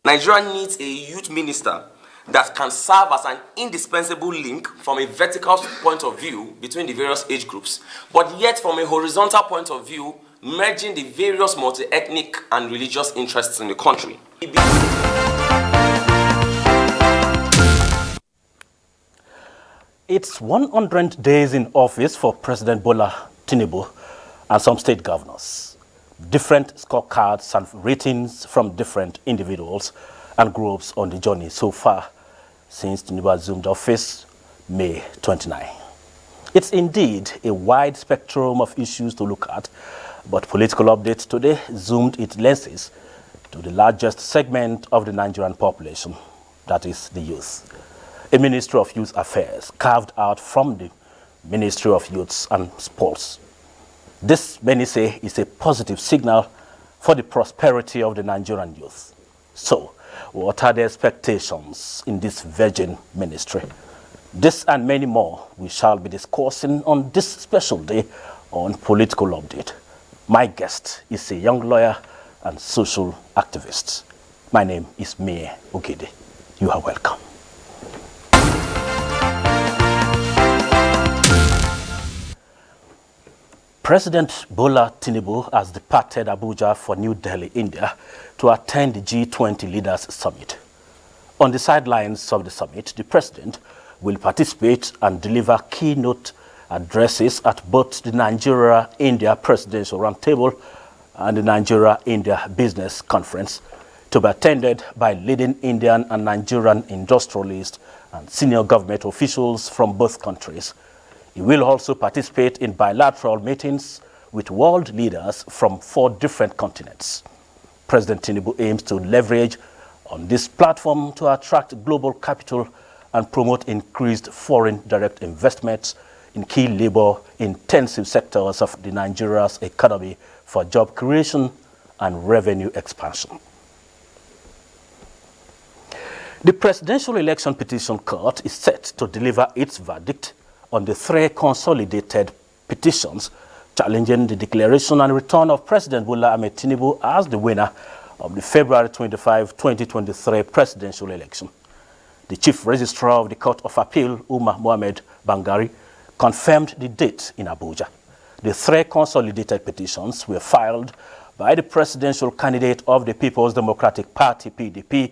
Nigeria needs a youth minister that can serve as an indispensable link from a vertical point of view between the various age groups, but yet from a horizontal point of view, merging the various multi-ethnic and religious interests in the country. It's 100 days in office for President Bola Tinubu and some state governors. Different scorecards and ratings from different individuals and groups on the journey so far since Tinubu assumed office May 29. It's indeed a wide spectrum of issues to look at, but Political Update today zoomed its lenses to the largest segment of the Nigerian population, that is the youth. A Ministry of Youth Affairs carved out from the Ministry of Youths and Sports. This, many say, is a positive signal for the prosperity of the Nigerian youth. So, what are the expectations in this virgin ministry? This and many more we shall be discussing on this special day on Political Update. My guest is a young lawyer and social activist. My name is Mie Ogede. You are welcome. President Bola Tinubu has departed Abuja for New Delhi, India, to attend the G20 Leaders Summit. On the sidelines of the summit, the president will participate and deliver keynote addresses at both the Nigeria-India Presidential Roundtable and the Nigeria-India Business Conference, to be attended by leading Indian and Nigerian industrialists and senior government officials from both countries. He will also participate in bilateral meetings with world leaders from 4 different continents. President Tinubu aims to leverage on this platform to attract global capital and promote increased foreign direct investments in key labor-intensive sectors of the Nigeria's economy for job creation and revenue expansion. The Presidential Election Petition Court is set to deliver its verdict on the 3 consolidated petitions challenging the declaration and return of President Bola Tinubu as the winner of the February 25, 2023 presidential election. The Chief Registrar of the Court of Appeal, Umar Mohamed Bangari, confirmed the date in Abuja. The 3 consolidated petitions were filed by the presidential candidate of the People's Democratic Party, PDP,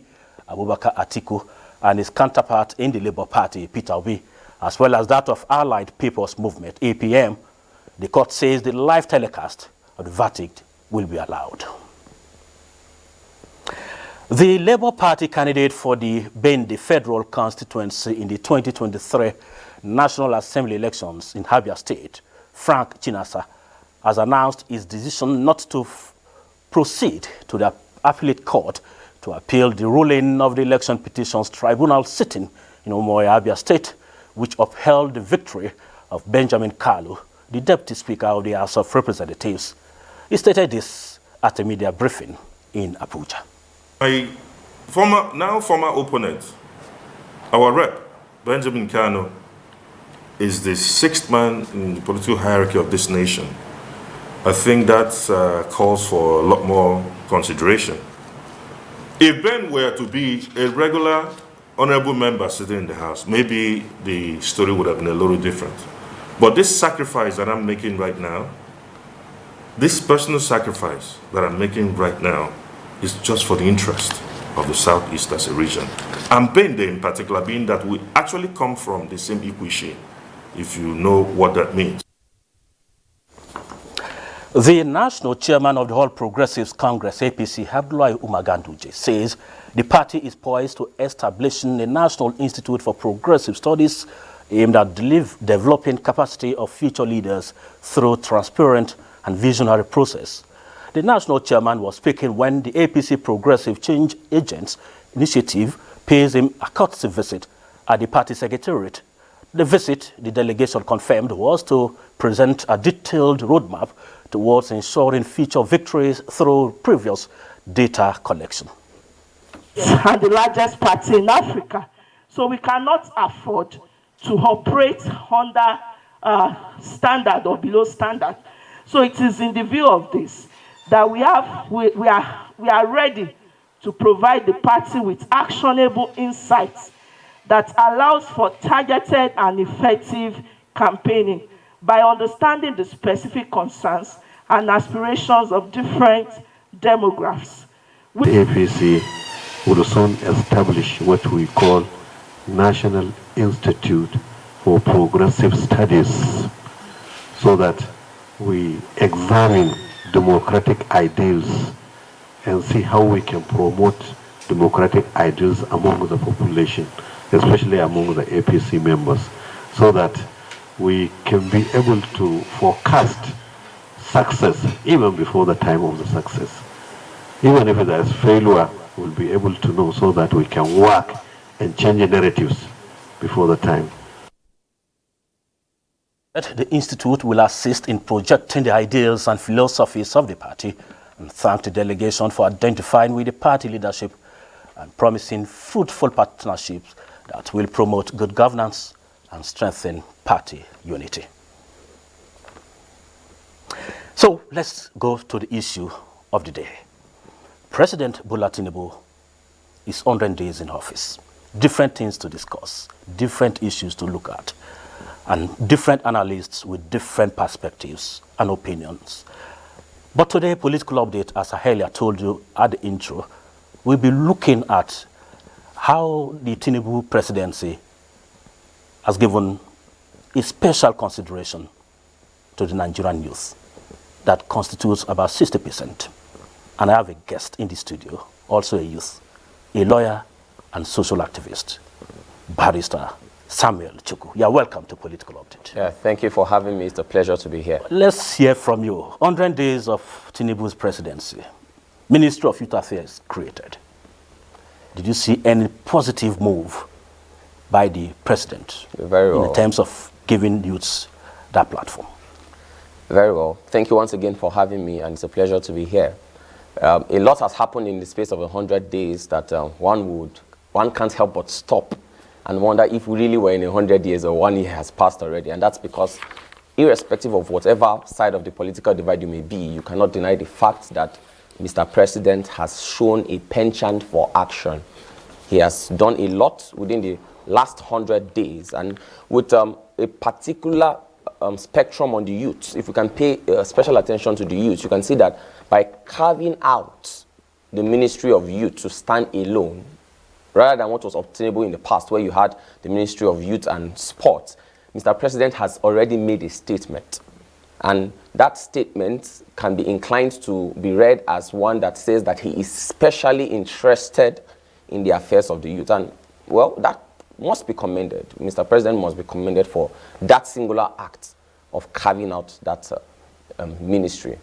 Abubakar Atiku, and his counterpart in the Labour Party, Peter Obi, as well as that of Allied People's Movement, APM. The court says the live telecast of the verdict will be allowed. The Labour Party candidate for the Bende Federal constituency in the 2023 National Assembly elections in Abia State, Frank Chinasa, has announced his decision not to proceed to the appellate court to appeal the ruling of the Election Petitions Tribunal sitting in Umuahia, Abia State, which upheld the victory of Benjamin Kalu, the Deputy Speaker of the House of Representatives. He stated this at a media briefing in Abuja. My former opponent, our rep, Benjamin Kalu, is the 6th man in the political hierarchy of this nation. I think that calls for a lot more consideration. If Ben were to be a regular honorable member sitting in the House, maybe the story would have been a little different. But this sacrifice that I'm making right now, this personal sacrifice that I'm making right now, is just for the interest of the Southeast as a region. And Bende in particular, being that we actually come from the same Ikwishi, if you know what that means. The national chairman of the All Progressives Congress, APC, Abdullahi Umar Ganduje, says the party is poised to establishing a National Institute for Progressive Studies aimed at developing capacity of future leaders through transparent and visionary process. The national chairman was speaking when the APC Progressive Change Agents Initiative pays him a courtesy visit at the party secretariat. The visit, the delegation confirmed, was to present a detailed roadmap towards ensuring future victories through previous data collection. And the largest party in Africa. So we cannot afford to operate under standard or below standard. So it is in the view of this that we are ready to provide the party with actionable insights that allows for targeted and effective campaigning by understanding the specific concerns and aspirations of different demographics. The APC will soon establish what we call National Institute for Progressive Studies, so that we examine democratic ideals and see how we can promote democratic ideals among the population, especially among the APC members, so that we can be able to forecast success even before the time of the success. Even if there is failure, we'll be able to know so that we can work and change the narratives before the time. The Institute will assist in projecting the ideals and philosophies of the party, and thank the delegation for identifying with the party leadership and promising fruitful partnerships that will promote good governance and strengthen party unity. So let's go to the issue of the day. President Bola Tinubu is 100 days in office. Different things to discuss, different issues to look at, and different analysts with different perspectives and opinions. But today, Political Update, as I earlier told you at the intro, we'll be looking at how the Tinubu presidency has given a special consideration to the Nigerian youth that constitutes about 60%. And I have a guest in the studio, also a youth, a lawyer and social activist, Barrister Samuel Chukwu. You are welcome to Political Update. Yeah, thank you for having me. It's a pleasure to be here. Let's hear from you. 100 days of Tinubu's presidency. Ministry of Youth Affairs created. Did you see any positive move by the president Very well. in terms of giving youths that platform? Very well. Thank you once again for having me, and it's a pleasure to be here. A lot has happened in the space of 100 days that one can't help but stop and wonder if we really were in 100 years or 1 year has passed already. And that's because irrespective of whatever side of the political divide you may be, you cannot deny the fact that Mr. President has shown a penchant for action. He has done a lot within the last 100 days, and with a particular spectrum on the youth. If you can pay special attention to the youth, you can see that by carving out the Ministry of Youth to stand alone, rather than what was obtainable in the past, where you had the Ministry of Youth and Sports, Mr. President has already made a statement. And that statement can be inclined to be read as one that says that he is specially interested in the affairs of the youth. And, well, that must be commended. Mr. President must be commended for that singular act of carving out that Ministry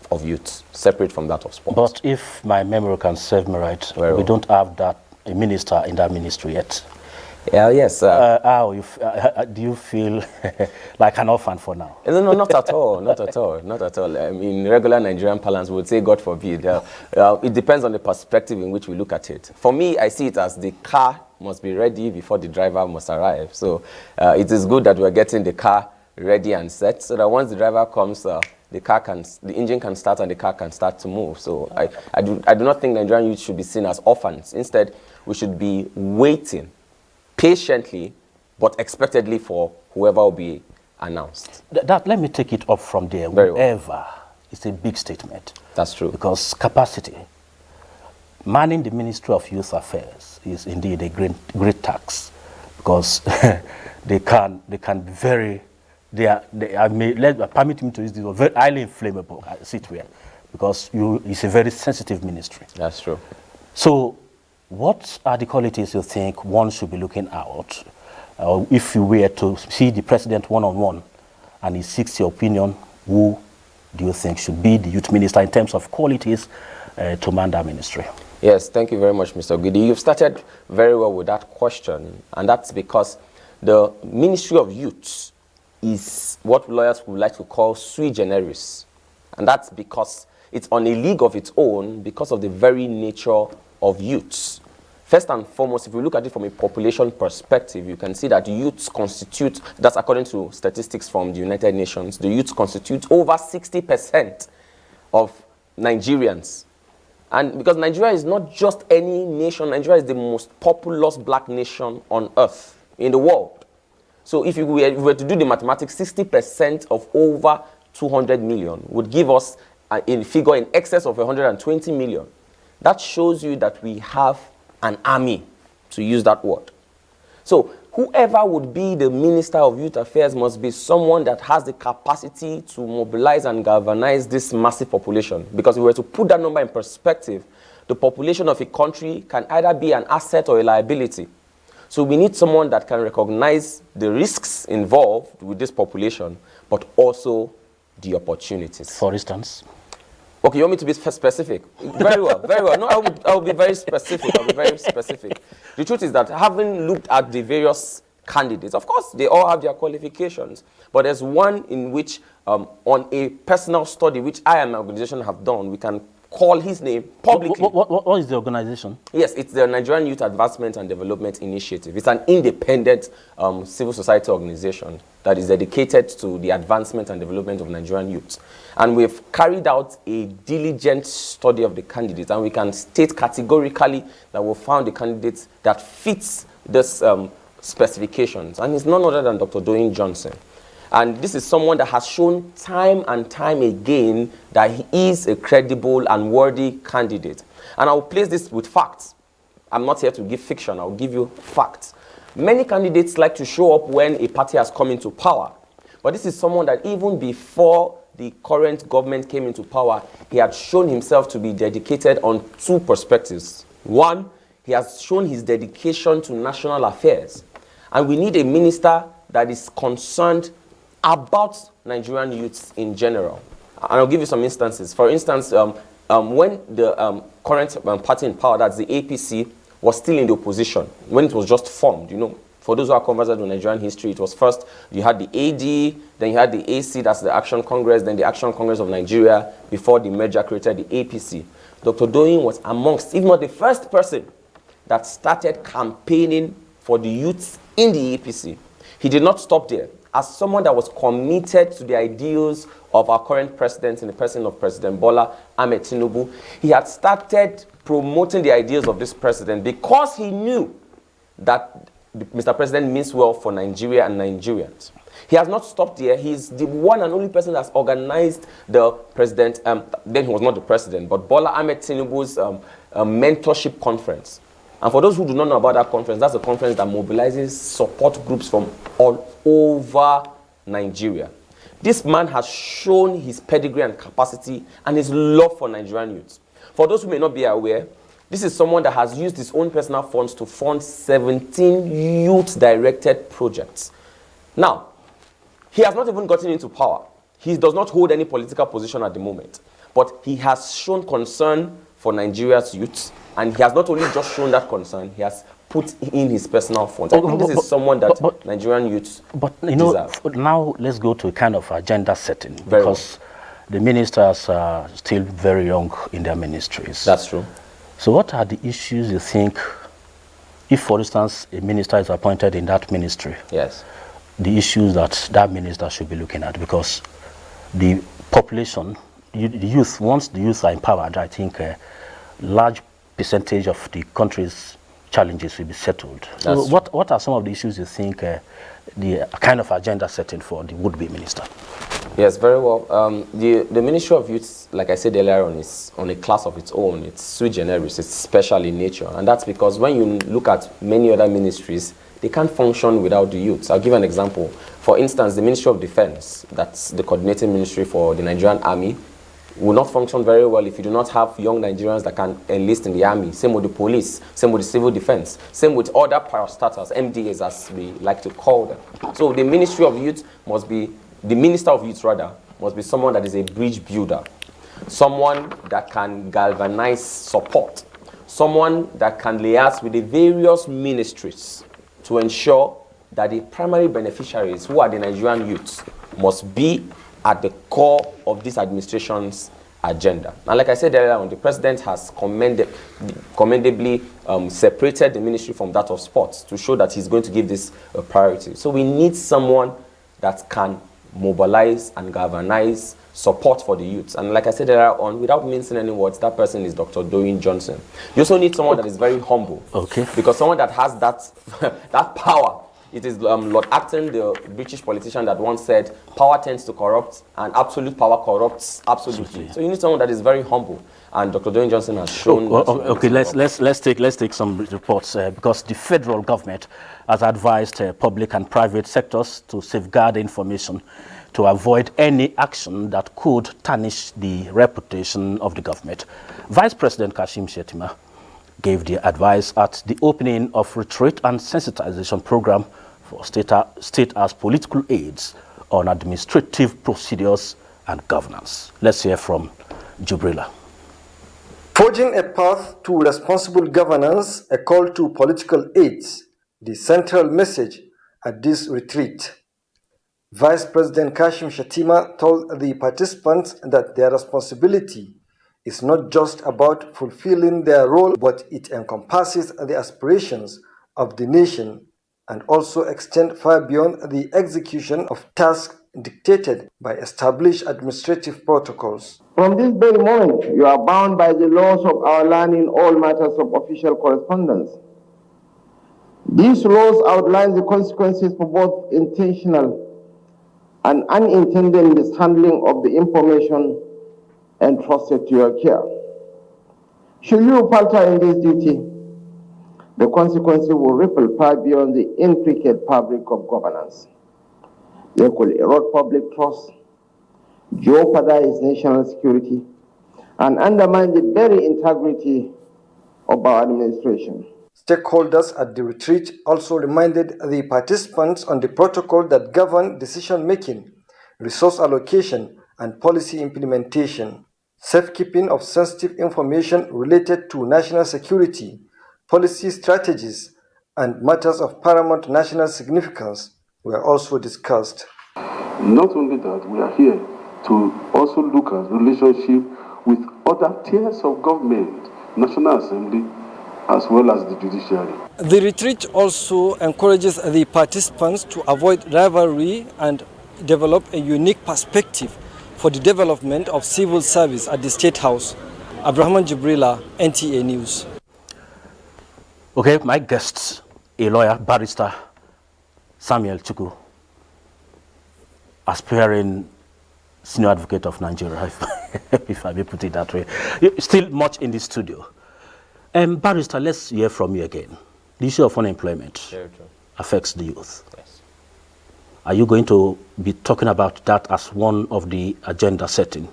of Youth, separate from that of Sports. But if my memory can serve me right, we don't have a minister in that ministry yet. Yes. Do you feel like an orphan for now? No, not at all. Not at all. Not at all. I mean, regular Nigerian parlance would say, God forbid. It depends on the perspective in which we look at it. For me, I see it as the car must be ready before the driver must arrive. So it is good that we're getting the car ready and set, so that once the driver comes, the engine can start and the car can start to move. So I do not think Nigerian youth should be seen as orphans. Instead, we should be waiting patiently but expectedly for whoever will be announced. Let me take it up from there. Very Whoever well. is a big statement. That's true. Because capacity, manning the Ministry of Youth Affairs is indeed a great task, because they can be very, permit me to use this word, very highly inflammable, as it were, because it's a very sensitive ministry. That's true. So what are the qualities you think one should be looking out? If you were to see the president one-on-one and he seeks your opinion, who do you think should be the youth minister in terms of qualities to man that ministry? Yes, thank you very much, Mr. Gidi. You've started very well with that question, and that's because the Ministry of Youth is what lawyers would like to call sui generis. And that's because it's on a league of its own because of the very nature of youths. First and foremost, if you look at it from a population perspective, you can see that youths constitute, that's according to statistics from the United Nations, the youths constitute over 60% of Nigerians. And because Nigeria is not just any nation, Nigeria is the most populous black nation on earth, in the world. So if we were to do the mathematics, 60% of over 200 million would give us a figure in excess of 120 million. That shows you that we have an army, to use that word. So whoever would be the Minister of Youth Affairs must be someone that has the capacity to mobilize and galvanize this massive population. Because if we were to put that number in perspective, the population of a country can either be an asset or a liability. So we need someone that can recognize the risks involved with this population, but also the opportunities. For instance? Okay, you want me to be specific? Very well, very well. No, I will be very specific. I'll be very specific. The truth is that having looked at the various candidates, of course, they all have their qualifications, but there's one in which, on a personal study, which I and my organization have done, we can call his name publicly. What is the organization? Yes, it's the Nigerian Youth Advancement and Development Initiative. It's an independent civil society organization that is dedicated to the advancement and development of Nigerian youth. And we've carried out a diligent study of the candidates, and we can state categorically that we found the candidates that fits this specifications. And he's none other than Dr. Doyin Johnson. And this is someone that has shown time and time again that he is a credible and worthy candidate. And I'll place this with facts. I'm not here to give fiction, I'll give you facts. Many candidates like to show up when a party has come into power. But this is someone that even before the current government came into power, he had shown himself to be dedicated on two perspectives. One, he has shown his dedication to national affairs. And we need a minister that is concerned about Nigerian youths in general. And I'll give you some instances. For instance, when the current party in power, that's the APC, was still in the opposition, when it was just formed, you know, for those who are conversant with Nigerian history, it was first, you had the AD, then you had the AC, that's the Action Congress, then the Action Congress of Nigeria, before the merger created the APC. Dr. Doyin was amongst, if not the first person, that started campaigning for the youths in the APC. He did not stop there. As someone that was committed to the ideals of our current president in the person of President Bola Ahmed Tinubu, he had started promoting the ideals of this president because he knew that Mr. President means well for Nigeria and Nigerians. He has not stopped there. He's the one and only person that's organized the president, then he was not the president, but Bola Ahmed Tinubu's mentorship conference. And for those who do not know about that conference, that's a conference that mobilizes support groups from all over Nigeria. This man has shown his pedigree and capacity and his love for Nigerian youths. For those who may not be aware, this is someone that has used his own personal funds to fund 17 youth-directed projects. Now, he has not even gotten into power. He does not hold any political position at the moment. But he has shown concern for Nigeria's youth. And he has not only just shown that concern, he has put in his personal funds. I think this is someone that Nigerian youths deserve. Now let's go to a kind of agenda setting. Because the ministers are still very young in their ministries. That's true. So what are the issues you think, if for instance a minister is appointed in that ministry, yes, the issues that that minister should be looking at? Because the population, the youth, once the youth are empowered, I think a large percentage of the country's challenges will be settled. So what are some of the issues you think the kind of agenda setting for the would-be minister? Yes, very well. The Ministry of Youth, like I said earlier on, is on a class of its own. It's sui generis, it's special in nature. And that's because when you look at many other ministries, they can't function without the youths. I'll give an example. For instance, the Ministry of Defense, that's the coordinating ministry for the Nigerian Army, will not function very well if you do not have young Nigerians that can enlist in the army. Same with the police, same with the civil defense, same with other parastatals, MDAs as we like to call them. So the Ministry of Youth must be, the Minister of Youth rather, must be someone that is a bridge builder, someone that can galvanize support, someone that can liaise with the various ministries to ensure that the primary beneficiaries, who are the Nigerian youths, must be at the core of this administration's agenda. And like I said earlier on, the president has commendably separated the ministry from that of sports to show that he's going to give this a priority. So we need someone that can mobilize and galvanize support for the youths. And like I said earlier on, without mincing any words, that person is Dr. Dwayne Johnson. You also need someone that is very humble. Okay. Because someone that has that, that power. It is Lord Acton, the British politician, that once said, power tends to corrupt and absolute power corrupts absolutely. So you need someone that is very humble. And Dr. Dwayne Johnson has shown... Okay, let's take some reports because the federal government has advised public and private sectors to safeguard information to avoid any action that could tarnish the reputation of the government. Vice President Kashim Shettima gave the advice at the opening of retreat and sensitization program for state as political aids on administrative procedures and governance. Let's hear from Jubrila. Forging a path to responsible governance, a call to political aids, the central message at this retreat. Vice President Kashim Shettima told the participants that their responsibility is not just about fulfilling their role, but it encompasses the aspirations of the nation and also extend far beyond the execution of tasks dictated by established administrative protocols. From this very moment, you are bound by the laws of our land in all matters of official correspondence. These laws outline the consequences for both intentional and unintended mishandling of the information entrusted to your care. Should you falter in this duty, the consequences will ripple far beyond the intricate fabric of governance. They could erode public trust, jeopardize national security, and undermine the very integrity of our administration. Stakeholders at the retreat also reminded the participants on the protocol that govern decision-making, resource allocation, and policy implementation. Safekeeping of sensitive information related to national security, policy strategies, and matters of paramount national significance were also discussed. Not only that, we are here to also look at relationship with other tiers of government, National Assembly, as well as the judiciary. The retreat also encourages the participants to avoid rivalry and develop a unique perspective for the development of civil service at the State House. Abraham Jibrila, NTA News. Okay, my guests, a lawyer, barrister Samuel Chukwu, aspiring senior advocate of Nigeria, if I may put it that way. Still much in the studio. Barrister, let's hear from you again. The issue of unemployment affects the youth. Yes. Are you going to be talking about that as one of the agenda setting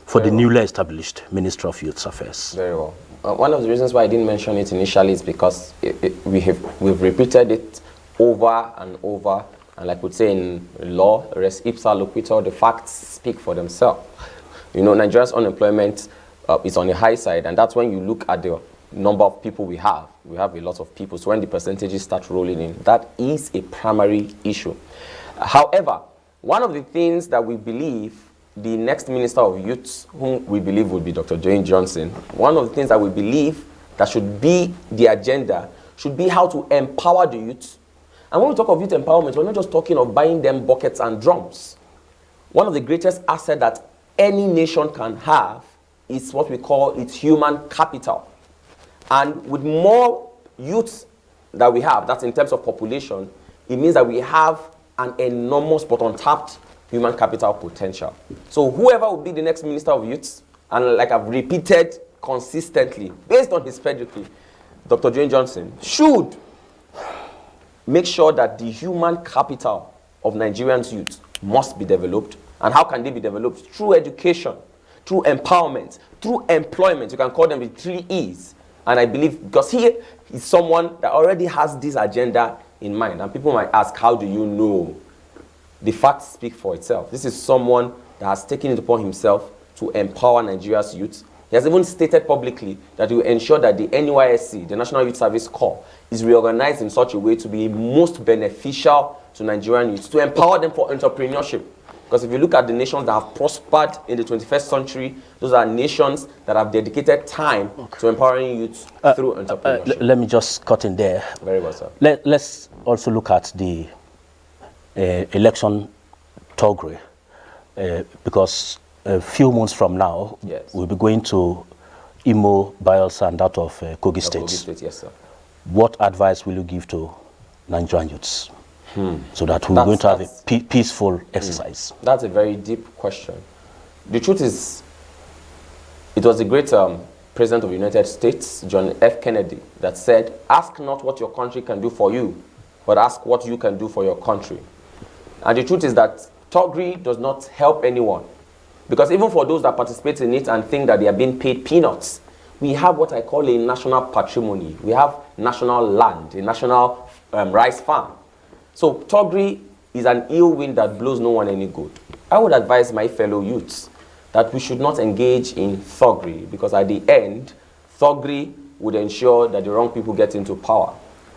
for the newly established Ministry of Youth Affairs? Very well. One of the reasons why I didn't mention it initially is because we've repeated it over and over, and like we say in law, res ipsa loquitur, the facts speak for themselves. You know, Nigeria's unemployment is on the high side, and that's when you look at the number of people we have a lot of people. So when the percentages start rolling in, that is a primary issue. However, one of the things that we believe the next Minister of Youth, whom we believe will be Dr. Dwayne Johnson, one of the things that we believe that should be the agenda should be how to empower the youth. And when we talk of youth empowerment, we're not just talking of buying them buckets and drums. One of the greatest assets that any nation can have is what we call its human capital. And with more youth that we have, that's in terms of population, it means that we have an enormous but untapped human capital potential. So whoever will be the next Minister of Youth, and like I've repeated consistently, based on his pedigree, Dr. Dwayne Johnson should make sure that the human capital of Nigerians' youth must be developed. And how can they be developed? Through education, through empowerment, through employment. You can call them the 3 E's. And I believe, because he is someone that already has this agenda in mind. And people might ask, how do you know? The facts speak for itself. This is someone that has taken it upon himself to empower Nigeria's youth. He has even stated publicly that he will ensure that the NYSC, the National Youth Service Corps, is reorganized in such a way to be most beneficial to Nigerian youth, to empower them for entrepreneurship. Because if you look at the nations that have prospered in the 21st century, those are nations that have dedicated time to empowering youth through entrepreneurship. Let me just cut in there. Very well, sir. Let's also look at the election toggery, because a few months from now, Yes. we'll be going to Imo, Bayelsa, and out of Kogi State. Kogi State, yes, sir. What advice will you give to Nigerian youths so that we're going to have a peaceful exercise? That's a very deep question. The truth is, it was the great President of the United States, John F. Kennedy, that said, ask not what your country can do for you, but ask what you can do for your country. And the truth is that thuggery does not help anyone. Because even for those that participate in it and think that they are being paid peanuts, we have what I call a national patrimony. We have national land, a national rice farm. So thuggery is an ill wind that blows no one any good. I would advise my fellow youths that we should not engage in thuggery, because at the end, thuggery would ensure that the wrong people get into power.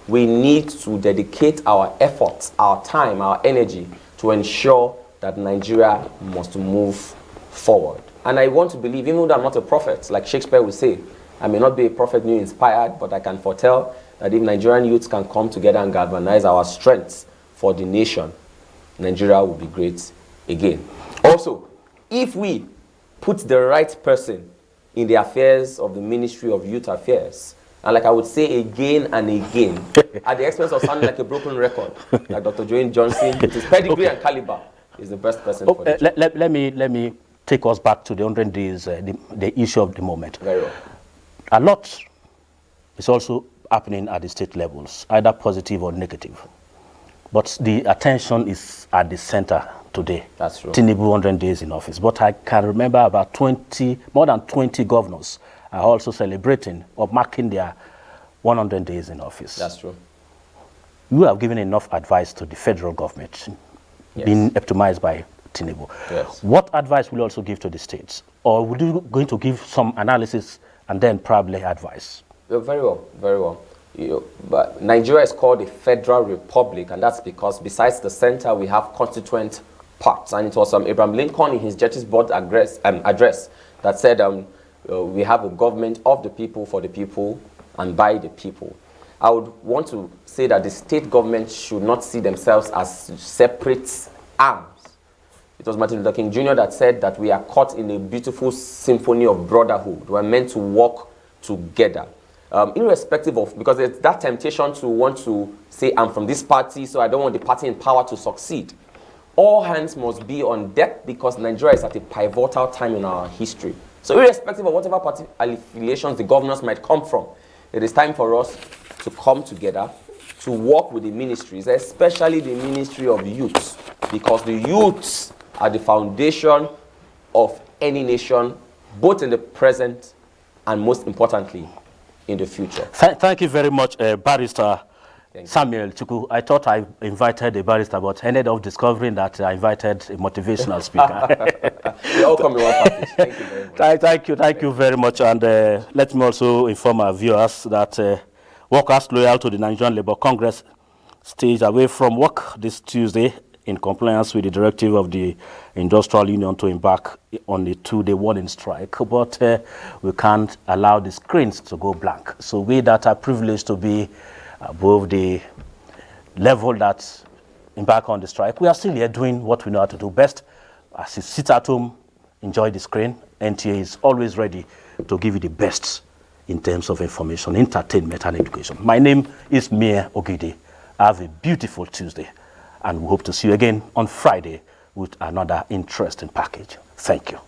We need to dedicate our efforts, our time, our energy to ensure that Nigeria must move forward. And I want to believe, even though I'm not a prophet, like Shakespeare would say, I may not be a prophet new inspired, but I can foretell that if Nigerian youths can come together and galvanize our strengths for the nation, Nigeria will be great again. Also, if we put the right person in the affairs of the Ministry of Youth Affairs, and like I would say again and again, at the expense of sounding like a broken record, like Dr. Joanne Johnson, with his pedigree and caliber, is the best person for the job. Let me take us back to the 100 days, the issue of the moment. Very well. A lot is also happening at the state levels, either positive or negative. But the attention is at the center today. That's true. Tinubu 100 days in office. But I can remember about more than 20 governors are also celebrating or marking their 100 days in office. That's true. You have given enough advice to the federal government, Yes. being epitomized by Tinubu. Yes. What advice will you also give to the states? Or would you going to give some analysis and then probably advice? Very well, very well. But Nigeria is called a federal republic, and that's because besides the center, we have constituent parts. And it was Abraham Lincoln in his Gettysburg address that said we have a government of the people, for the people, and by the people. I would want to say that the state government should not see themselves as separate arms. It was Martin Luther King Jr. that said that we are caught in a beautiful symphony of brotherhood. We are meant to work together. Irrespective of, because it's that temptation to want to say, I'm from this party, so I don't want the party in power to succeed. All hands must be on deck, because Nigeria is at a pivotal time in our history. So irrespective of whatever party affiliations the governors might come from, it is time for us to come together to work with the ministries, especially the Ministry of Youth, because the youths are the foundation of any nation, both in the present and most importantly, in the future. Thank you very much, Barrister Samuel Chukwu. I thought I invited a barrister, but ended up discovering that I invited a motivational speaker. They all come in one package. Thank you very much. Thank you very much. And let me also inform our viewers that workers loyal to the Nigerian Labour Congress stayed away from work this Tuesday in compliance with the directive of the Industrial Union to embark on a 2-day warning strike. But we can't allow the screens to go blank. So we that are privileged to be above the level that embark on the strike, we are still here doing what we know how to do best. As you sit at home, enjoy the screen. NTA is always ready to give you the best in terms of information, entertainment, and education. My name is Mia Ogide. Have a beautiful Tuesday, and we hope to see you again on Friday with another interesting package. Thank you.